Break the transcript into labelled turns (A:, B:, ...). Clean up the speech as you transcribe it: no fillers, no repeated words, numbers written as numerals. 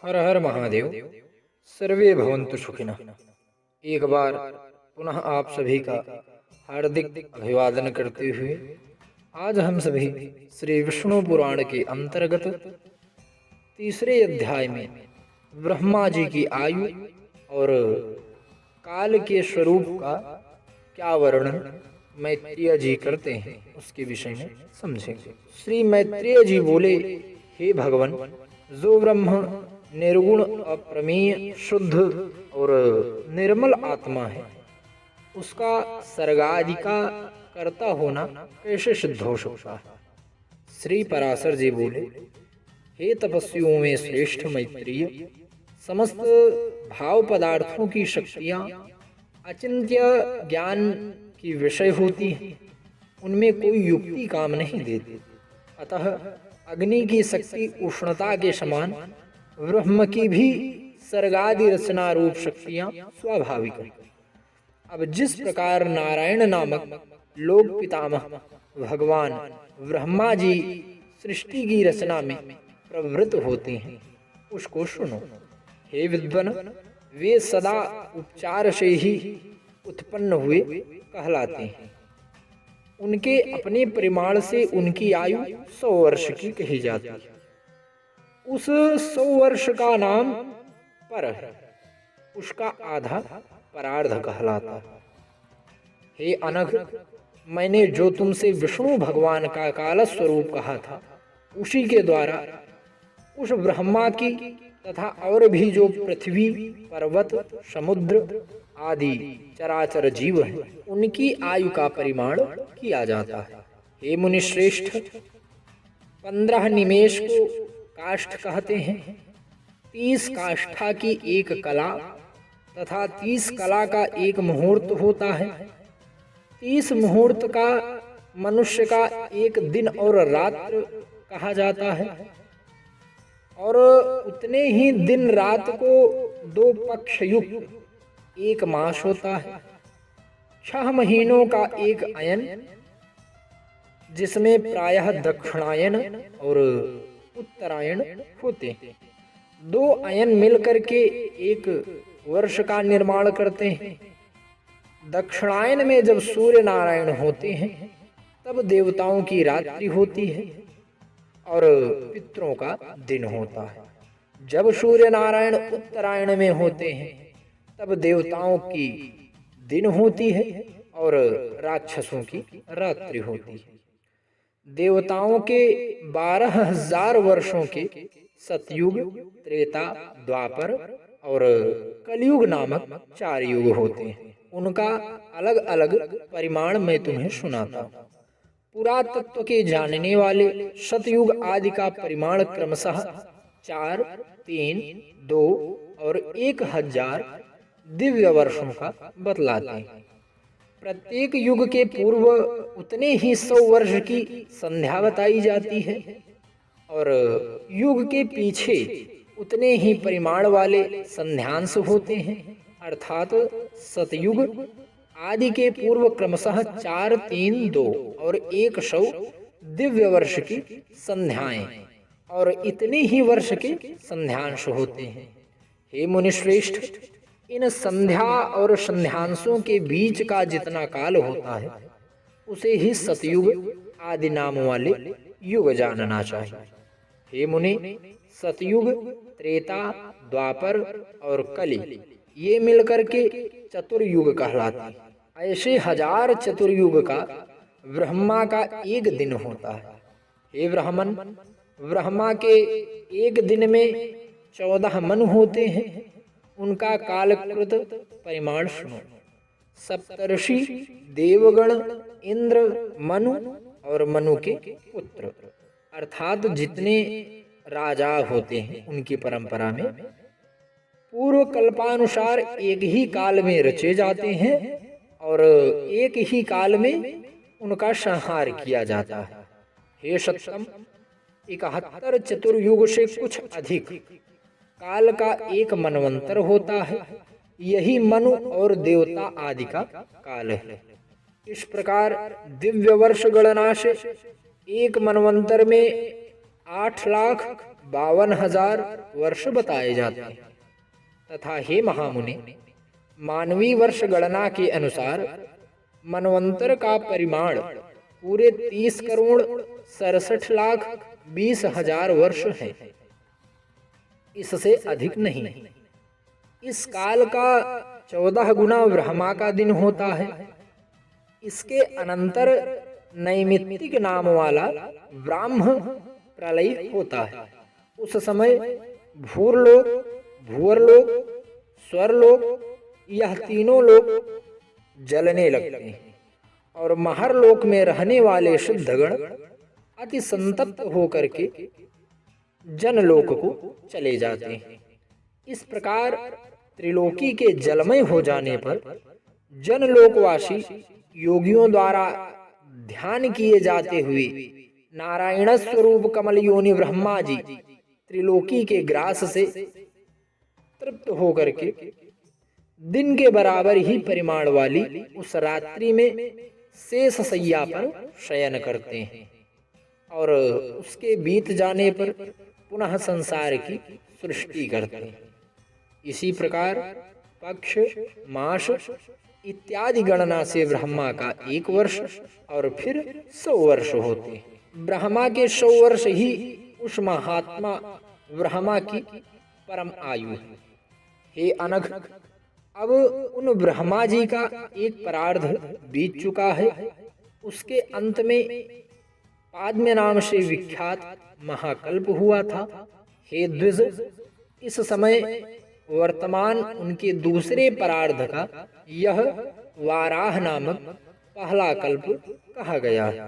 A: हर हर महादेव। सर्वे भवन्तु सुखिनः। एक बार पुनः आप सभी का हार्दिक अभिवादन करते हुए आज हम सभी श्री विष्णु पुराण के अंतर्गत तीसरे अध्याय में ब्रह्मा जी की आयु और काल के स्वरूप का क्या वर्णन मैत्रेय जी करते हैं उसके विषय में समझेंगे। श्री मैत्रेय जी बोले, हे भगवान, जो ब्रह्म निर्गुण अप्रमेय शुद्ध और निर्मल आत्मा है, उसका सर्गादि का कर्ता होना कैसे सिद्ध हो सकता है। श्री पराशर जी बोले, हे तपस्वियों में श्रेष्ठ मैत्रेय, समस्त भाव पदार्थों की शक्तियाँ अचिंत्य ज्ञान की विषय होती है, उनमें कोई युक्ति काम नहीं देती। अतः अग्नि की शक्ति उष्णता के समान, ब्रह्म की भी सर्गादि रचना रूप शक्तियां स्वाभाविक है। अब जिस प्रकार नारायण नामक लोक पितामह भगवान ब्रह्मा जी सृष्टि की रचना में प्रवृत्त होते हैं, उसको सुनो। हे विद्वान, वे सदा उपचार से ही उत्पन्न हुए कहलाते हैं। उनके अपने परिमाण से उनकी आयु 100 वर्ष की कही जाती है। उस 100 वर्ष का नाम पर है, उसका आधा परार्ध कहलाता है। हे अनघ, मैंने जो तुमसे विष्णु भगवान का काल स्वरूप कहा था, उसी के द्वारा उस ब्रह्मा की तथा और भी जो पृथ्वी, पर्वत, समुद्र आदि चराचर जीव हैं, उनकी आयु का परिमाण किया जाता है। हे मुनिश्रेष्ठ, 15 निमेष को काष्ठ कहते हैं। 30 काष्ठा की एक कला तथा 30 कला का एक मुहूर्त होता है। 30 मुहूर्त का मनुष्य का एक दिन और रात्र कहा जाता है, और उतने ही दिन रात को 2 पक्ष युक्त एक मास होता है। 6 महीनों का एक अयन, जिसमें प्रायः दक्षिणायन और उत्तरायण होते हैं। 2 अयन मिलकर के एक वर्ष का निर्माण करते हैं। दक्षिणायन में जब सूर्य नारायण होते हैं, तब देवताओं की रात्रि होती है और पितरों का दिन होता है। जब सूर्य नारायण उत्तरायण में होते हैं, तब देवताओं की दिन होती है और राक्षसों की रात्रि होती है। देवताओं के 12,000 वर्षों के सतयुग, त्रेता, द्वापर और कलयुग नामक 4 युग होते हैं। उनका अलग अलग परिमाण मैं तुम्हें सुनाता हूँ। पुरातत्व के जानने वाले सतयुग आदि का परिमाण क्रमशः 4, 3, 2 और 1000 दिव्य वर्षों का बतलाते हैं। प्रत्येक युग के पूर्व उतने ही 100 वर्ष की संध्या बताई जाती है, और युग के पीछे उतने ही परिमाण वाले संध्यांश होते हैं। अर्थात सतयुग आदि के पूर्व क्रमशः 4, 3, 2 और 100 दिव्य वर्ष की संध्याएं और इतने ही वर्ष के संध्यांश होते हैं। हे मुनिश्रेष्ठ, इन संध्या और संध्यांशों के बीच का जितना काल होता है, उसे ही सतयुग आदि नाम वाले युग जानना चाहिए। हे मुनि, सतयुग, त्रेता, द्वापर और कलि ये मिलकर के चतुर्युग कहलाते हैं। ऐसे 1000 चतुर्युग का ब्रह्मा का एक दिन होता है। हे ब्राह्मण, ब्रह्मा के एक दिन में 14 मन होते हैं। उनका कालकृत परिमाण सुनो। सप्तर्षि, देवगण, इंद्र, मनु और मनु के पुत्र, अर्थात जितने राजा होते हैं, उनकी परंपरा में पूर्व कल्पानुसार एक ही काल में रचे जाते हैं और एक ही काल में उनका संहार किया जाता है। हे सत्तम, 71 चतुर्युग से कुछ अधिक काल का एक मनवंतर होता है। यही मनु और देवता आदि का काल है। इस प्रकार दिव्य वर्ष गणना से एक मनवंतर में 8 लाख 52,000 वर्ष बताए जाते हैं। तथा हे महामुने, मानवीय वर्ष गणना के अनुसार मनवंतर का परिमाण पूरे 30,67,20,000 वर्ष है, इससे अधिक नहीं। इस काल का 14 गुना ब्रह्मा का दिन होता है। इसके अनंतर नैमित्तिक नाम वाला ब्राह्म प्रलय होता है। उस समय भूरलोक, भूअरलोक, स्वर्लोक, यह तीनों लोक जलने लगते हैं और महरलोक में रहने वाले शुद्धगण अति संतप्त होकर के जनलोक को चले जाते हैं। इस प्रकार त्रिलोकी के जलमय हो जाने पर जनलोकवासी योगियों द्वारा ध्यान किए जाते हुए नारायण स्वरूप कमल योनि ब्रह्मा जी त्रिलोकी के ग्रास से तृप्त होकर के दिन के बराबर ही परिमाण वाली उस रात्रि में शेष शैया पर शयन करते हैं और उसके बीत जाने पर पुनः संसार की सृष्टि करते हैं। इसी प्रकार पक्ष, मास इत्यादि गणना से ब्रह्मा का 1 वर्ष और फिर 100 वर्ष होते हैं। ब्रह्मा के 100 वर्ष ही उस महात्मा ब्रह्मा की परम आयु है। हे अनघ, अब उन ब्रह्मा जी का एक परार्ध बीत चुका है। उसके अंत में पाद्य नाम से विख्यात महाकल्प हुआ था। हे द्विज, इस समय वर्तमान उनके दूसरे परार्ध का यह वाराह नामक पहला कल्प कहा गया है।